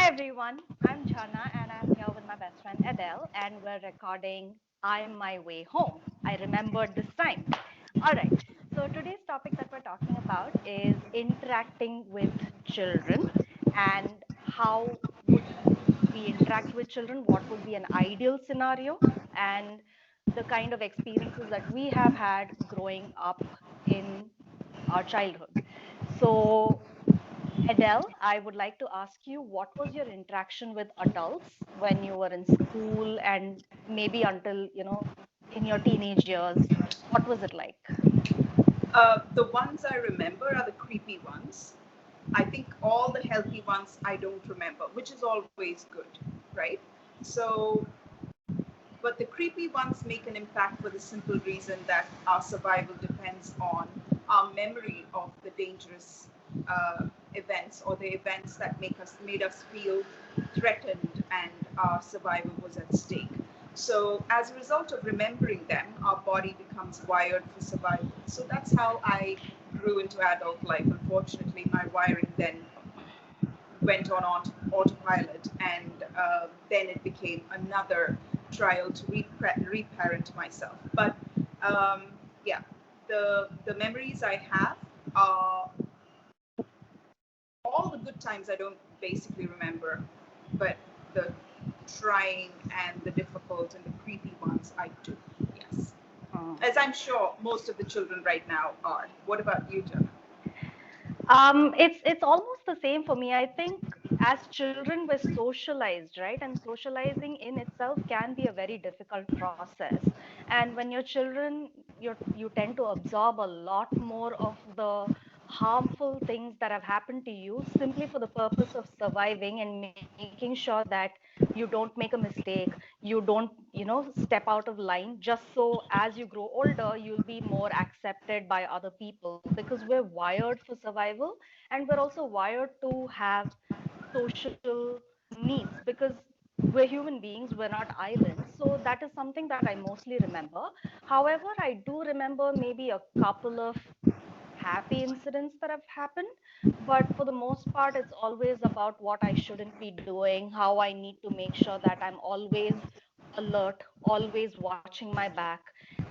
everyone, I'm Jana and I'm here with my best friend Edel, and we're recording I'm My Way Home. I remembered this time. All right, so today's topic that we're talking about is interacting with children and how would we interact with children, what would be an ideal scenario, and the kind of experiences that we have had growing up in our childhood. So, Adele, I would like to ask you, what was your interaction with adults when you were in school and maybe until, in your teenage years? What was it like? The ones I remember are the creepy ones. I think all the healthy ones I don't remember, which is always good, right? So, but the creepy ones make an impact for the simple reason that our survival depends on our memory of the dangerous events or the events that made us feel threatened and our survival was at stake. So as a result of remembering them, our body becomes wired for survival. So that's how I grew into adult life. Unfortunately, my wiring then went on autopilot, and then it became another trial to reparent myself. But um, yeah, the memories I have are all the good times. I don't basically remember, but the trying and the difficult and the creepy ones I do. Yes, Hmm. as I'm sure most of the children right now are. What about you, Jenna? It's almost the same for me. I think as children we're socialized, right? And socializing in itself can be a very difficult process. And when you're children, you tend to absorb a lot more of the harmful things that have happened to you simply for the purpose of surviving and making sure that you don't make a mistake, you don't, step out of line, just so as you grow older, you'll be more accepted by other people because we're wired for survival, and we're also wired to have social needs because we're human beings, we're not islands. So that is something that I mostly remember. However, I do remember maybe a couple of happy incidents that have happened, but for the most part it's always about what I shouldn't be doing, how I need to make sure that I'm always alert, always watching my back,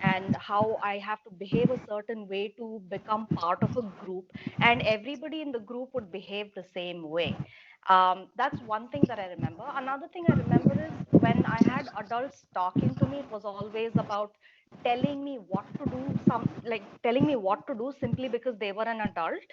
and how I have to behave a certain way to become part of a group, and everybody in the group would behave the same way. That's one thing that I remember. Another thing I remember is when I had adults talking to me, it was always about telling me what to do, telling me what to do simply because they were an adult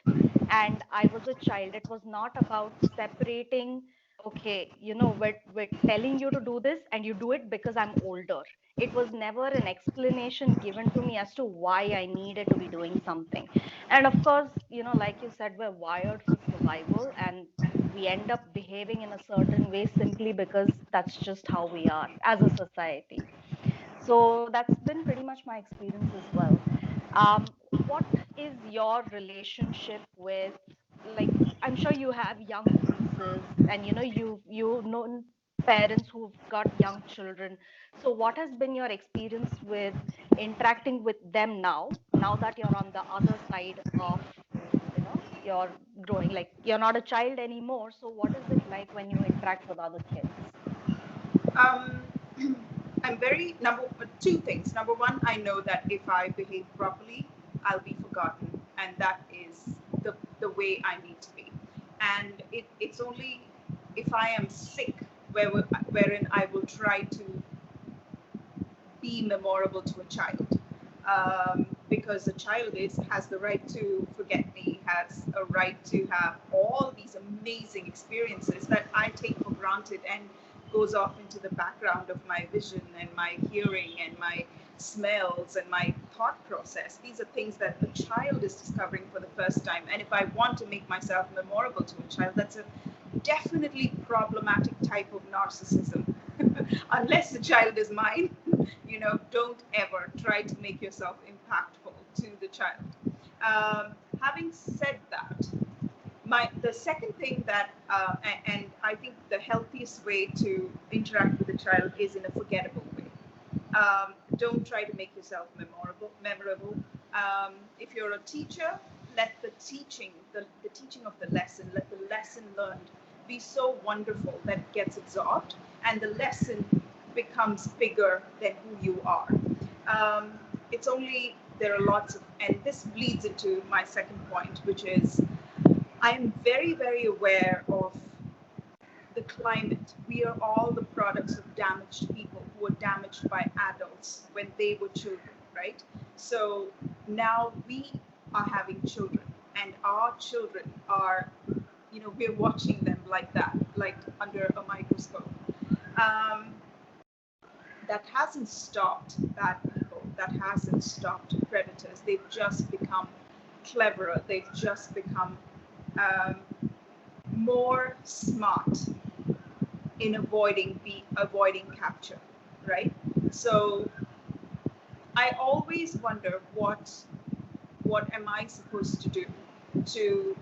and I was a child. It was not about separating, okay, we're telling you to do this and you do it because I'm older. It was never an explanation given to me as to why I needed to be doing something. And of course, like you said, we're wired for survival and we end up behaving in a certain way simply because that's just how we are as a society. So that's been pretty much my experience as well. What is your relationship with, like, I'm sure you have young nieces and you've known parents who've got young children. So what has been your experience with interacting with them now that you're on the other side of, you're growing, like you're not a child anymore. So what is it like when you interact with other kids? Um, I'm very two things. Number one, I know that if I behave properly, I'll be forgotten, and that is the way I need to be. And it's only if I am sick, wherein I will try to be memorable to a child, because a child is has the right to forget me, has a right to have all these amazing experiences that I take for granted and goes off into the background of my vision and my hearing and my smells and my thought process. These are things that a child is discovering for the first time, and if I want to make myself memorable to a child, that's a definitely problematic type of narcissism. Unless the child is mine, don't ever try to make yourself impactful to the child. Having said that, the second thing that, and I think the healthiest way to interact with a child is in a forgettable way. Don't try to make yourself memorable. If you're a teacher, let the teaching of the lesson, let the lesson learned be so wonderful that it gets absorbed, and the lesson becomes bigger than who you are. Um, it's only there are lots of, and this leads into my second point, which is I am very, very aware of the climate. We are all the products of damaged people who were damaged by adults when they were children, right? So now we are having children, and our children are, we're watching them like that, like under a microscope. Um, that hasn't stopped bad people, that hasn't stopped predators. They've just become cleverer, they've just become um, more smart in avoiding capture, right? So I always wonder what am I supposed to do to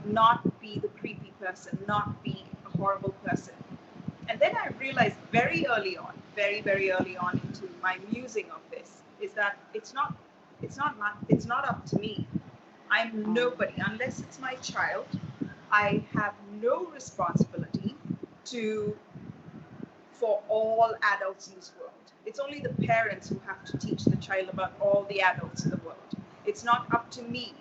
not be the creepy person, not be a horrible person. And then I realized very early on, very, very early on into my musing of this, is that it's not up to me. I'm Mm. nobody unless it's my child. I have no responsibility to for all adults in this world. It's only the parents who have to teach the child about all the adults in the world. It's not up to me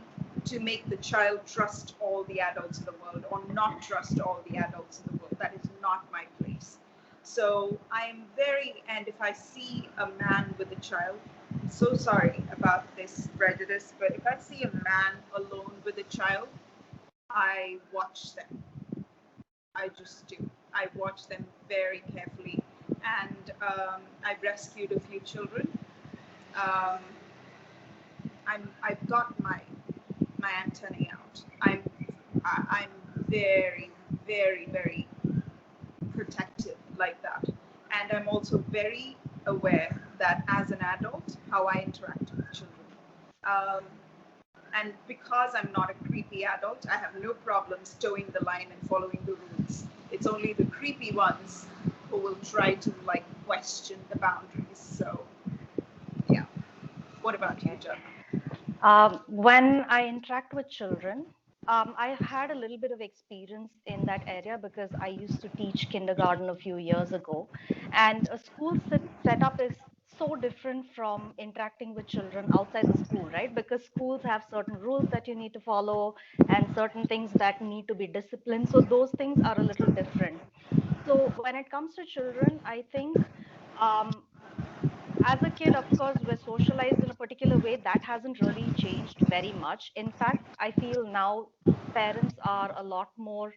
to make the child trust all the adults in the world or not trust all the adults in the world. That is not my place. So I'm very, and if I see a man with a child, I'm so sorry about this prejudice, but if I see a man alone with a child, I watch them. I just do. I watch them very carefully, and I rescued a few children. Um, I've got my antennae out. I'm very, very, very protective like that, and I'm also very aware that as an adult, how I interact with children. Um, and because I'm not a creepy adult, I have no problems towing the line and following the rules. It's only the creepy ones who will try to like question the boundaries. So yeah. What about you, Okay. Jana? When I interact with children, I've had a little bit of experience in that area because I used to teach kindergarten a few years ago. And a school setup is so different from interacting with children outside the school, right? Because schools have certain rules that you need to follow and certain things that need to be disciplined. So those things are a little different. So when it comes to children, I think um, as a kid, of course, we're socialized in a particular way. That hasn't really changed very much. In fact, I feel now parents are a lot more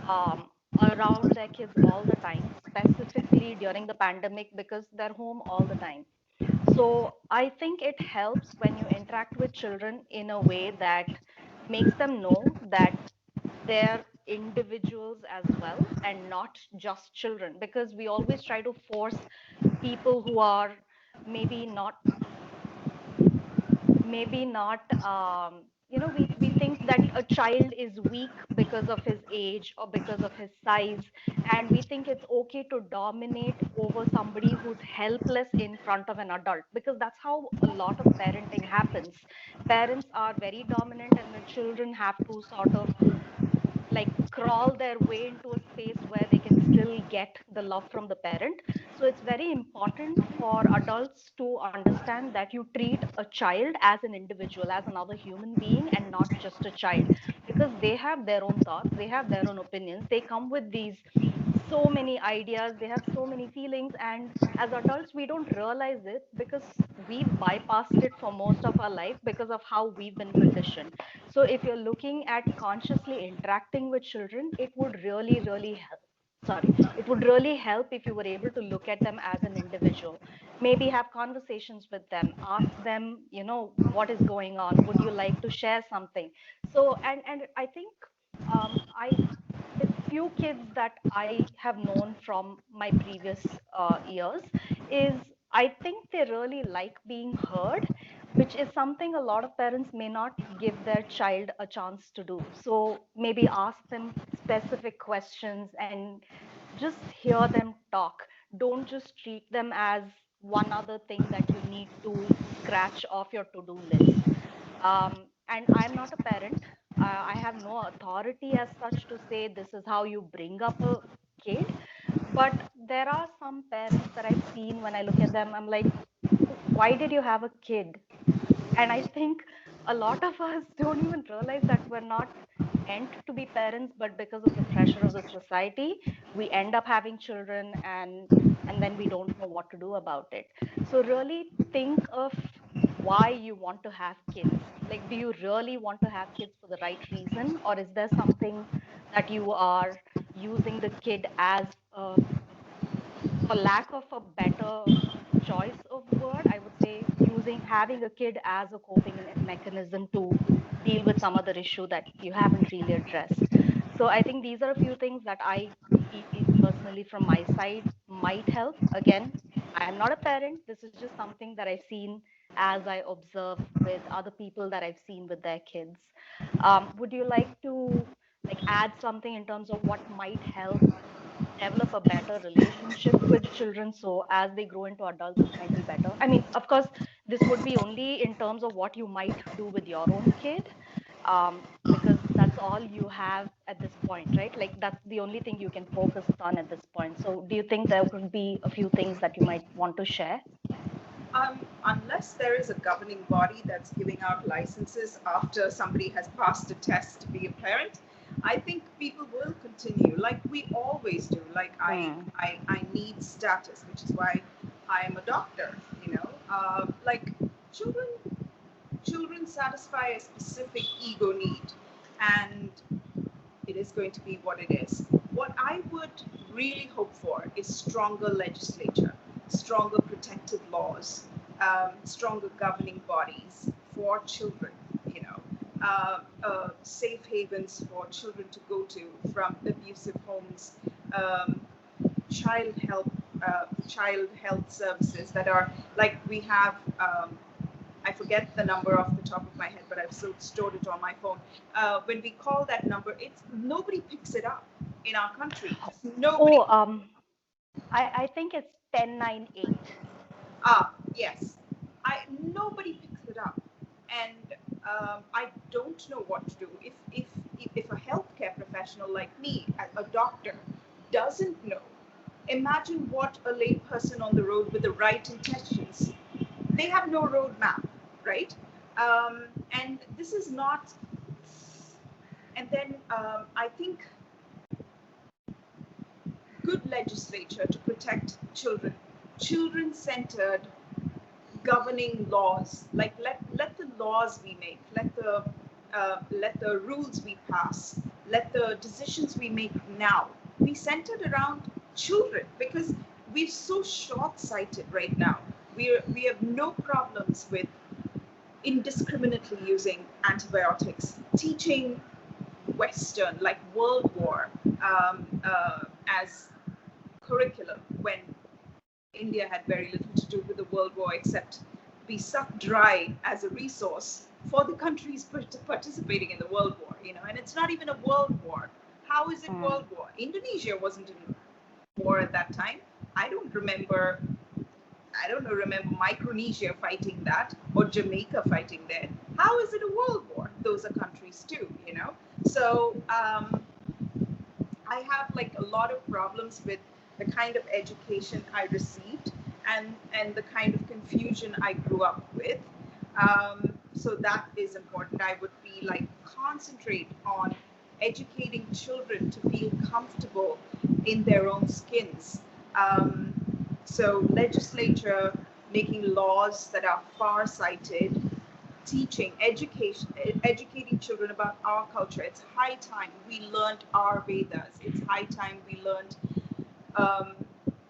um, around their kids all the time, specifically during the pandemic because they're home all the time. So I think it helps when you interact with children in a way that makes them know that they're individuals as well and not just children, because we always try to force people who are maybe not we think that a child is weak because of his age or because of his size, and we think it's okay to dominate over somebody who's helpless in front of an adult, because that's how a lot of parenting happens. Parents are very dominant and the children have to sort of like crawl their way into a space where they can still get the love from the parent. So it's very important for adults to understand that you treat a child as an individual, as another human being, and not just a child, because they have their own thoughts, they have their own opinions, they come with these so many ideas, they have so many feelings, and as adults we don't realize it because we've bypassed it for most of our life because of how we've been conditioned. So if you're looking at consciously interacting with children, it would really, really help. Sorry, it would really help if you were able to look at them as an individual. Maybe have conversations with them, ask them, what is going on? Would you like to share something? So, and I think I the few kids that I have known from my previous years is I think they really like being heard, which is something a lot of parents may not give their child a chance to do. So maybe ask them specific questions and just hear them talk. Don't just treat them as one other thing that you need to scratch off your to do list. And I'm not a parent. I have no authority as such to say this is how you bring up a kid. But there are some parents that I've seen when I look at them, I'm like, why did you have a kid? And I think a lot of us don't even realize that we're not meant to be parents, but because of the pressure of the society, we end up having children, and then we don't know what to do about it. So really think of why you want to have kids. Like, do you really want to have kids for the right reason, or is there something that you are using the kid as a, for lack of a better choice of word, I would say using having a kid as a coping mechanism to deal with some other issue that you haven't really addressed. So I think these are a few things that I feel personally from my side might help. Again, I am not a parent. This is just something that I've seen as I observe with other people that I've seen with their kids. Would you like to like add something in terms of what might help develop a better relationship with children so as they grow into adults it might be better? I mean, of course, this would be only in terms of what you might do with your own kid, because that's all you have at this point, right? Like that's the only thing you can focus on at this point. So do you think there could be a few things that you might want to share? Unless there is a governing body that's giving out licenses after somebody has passed a test to be a parent, I think people will continue like we always do. Like Hmm. I need status, which is why I am a doctor. Like children children satisfy a specific ego need, and it is going to be what it is. What I would really hope for is stronger legislature, stronger protective laws, stronger governing bodies for children, you know, safe havens for children to go to from abusive homes, um, child health services that are like we have. I forget the number off the top of my head, but I've still stored it on my phone. When we call that number, it's nobody picks it up in our country. Just nobody. Oh, I think it's 1098. Yes, I nobody picks it up, and I don't know what to do. If a healthcare professional like me, a doctor, doesn't know, imagine what a layperson on the road with the right intentions. They have no roadmap, right? And this is not. And then I think good legislature to protect children, children-centered governing laws. Like let the laws we make, let the rules we pass, let the decisions we make now be centered around children, because we're so short-sighted right now. We have no problems with indiscriminately using antibiotics, teaching Western, like World War, as curriculum when India had very little to do with the World War except be sucked dry as a resource for the countries participating in the World War, and it's not even a world war. How is it Hmm. world war? Indonesia wasn't in war at that time. I don't remember I don't know, remember Micronesia fighting that or Jamaica fighting there. How is it a world war? Those are countries too. So I have like a lot of problems with the kind of education I received and the kind of confusion I grew up with. So that is important. I would be like concentrate on educating children to feel comfortable in their own skins. Um, so legislature making laws that are far-sighted, teaching, educating children about our culture. It's high time we learned our Vedas. It's high time we learned um,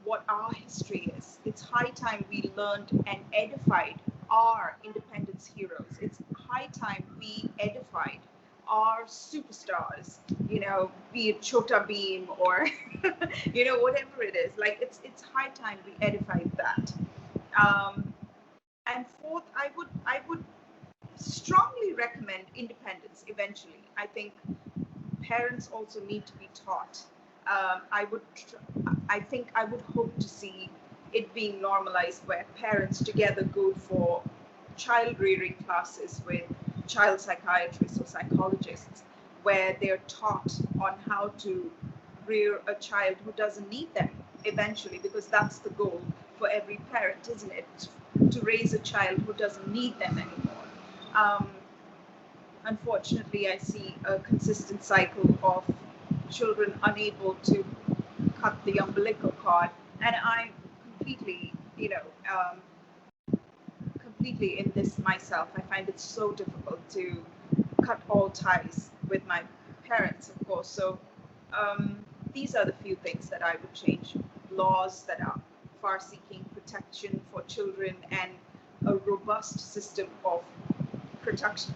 what our history is. It's high time we learned and edified our independence heroes. It's high time we edified our superstars, be it Chota Beam or, whatever it is. Like it's high time we edified that. Um, and fourth, I would strongly recommend independence eventually. I think parents also need to be taught. I think I would hope to see it being normalized where parents together go for child rearing classes with child psychiatrists or psychologists where they're taught on how to rear a child who doesn't need them eventually, because that's the goal for every parent, isn't it? To raise a child who doesn't need them anymore. Um, Unfortunately, I see a consistent cycle of children unable to cut the umbilical cord, and I'm completely, completely in this myself. I find it so difficult to cut all ties with my parents, of course. So these are the few things that I would change: laws that are far seeking protection for children, and a robust system of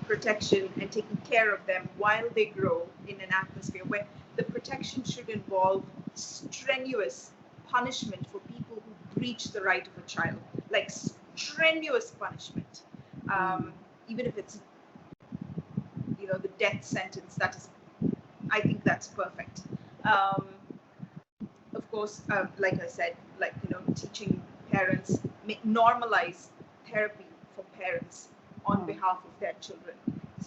protection and taking care of them while they grow in an atmosphere where the protection should involve strenuous punishment for people who breach the right of a child, like strenuous punishment, Mm. um, even if it's the death sentence. That is, I think that's perfect. Um, of course, like I said, like teaching parents, normalize therapy for parents on Mm. behalf of their children,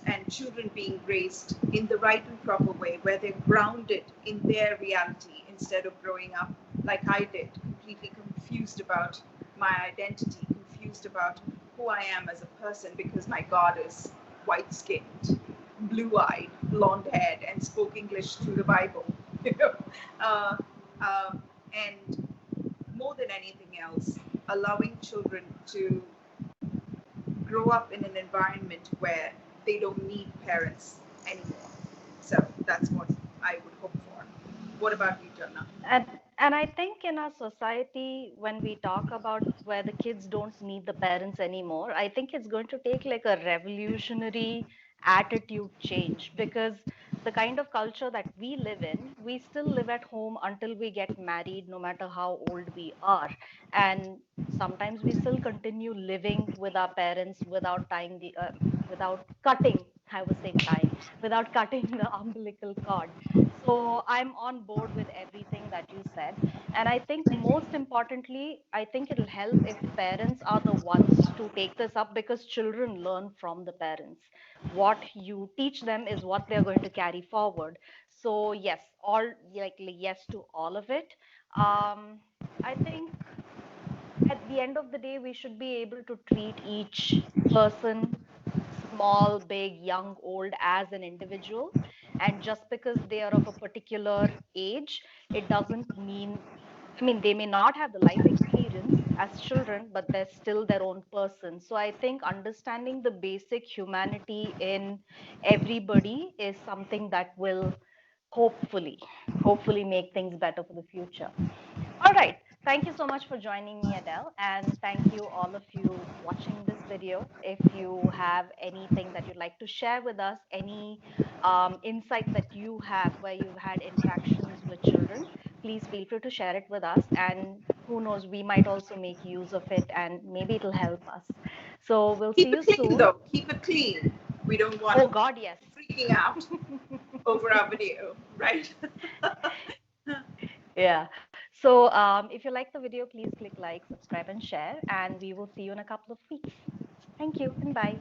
and children being raised in the right and proper way, where they're grounded in their reality instead of growing up like I did, completely confused about my identity, confused about who I am as a person, because my God is white skinned, blue eyed, blonde haired, and spoke English through the Bible. You know? uh, um, and more than anything else, allowing children to grow up in an environment where they don't need parents anymore. So that's what I would hope for. What about you, Jana? And I think in our society, when we talk about where the kids don't need the parents anymore, I think it's going to take like a revolutionary attitude change, because the kind of culture that we live in, we still live at home until we get married, no matter how old we are. And sometimes we still continue living with our parents without tying without cutting, I was saying tying, without cutting the umbilical cord. So I'm on board with everything that you said. And I think most importantly, I think it'll help if parents are the ones to take this up, because children learn from the parents. What you teach them is what they're going to carry forward. So yes, all like yes to all of it. I think at the end of the day, we should be able to treat each person, small, big, young, old, as an individual. And just because they are of a particular age, it doesn't mean, I mean, they may not have the life experience as children, but they're still their own person. So I think understanding the basic humanity in everybody is something that will hopefully, hopefully make things better for the future. All right. Thank you so much for joining me, Adele. And thank you, all of you watching this video. If you have anything that you'd like to share with us, any insights that you have where you've had interactions with children, please feel free to share it with us. And who knows, we might also make use of it and maybe it'll help us. So we'll see Keep you it clean, soon. though. Keep it clean. We don't want Oh, God, yes. freaking out over our video, right? Yeah. So if you like the video, please click like, subscribe, and share. And we will see you in a couple of weeks. Thank you and bye.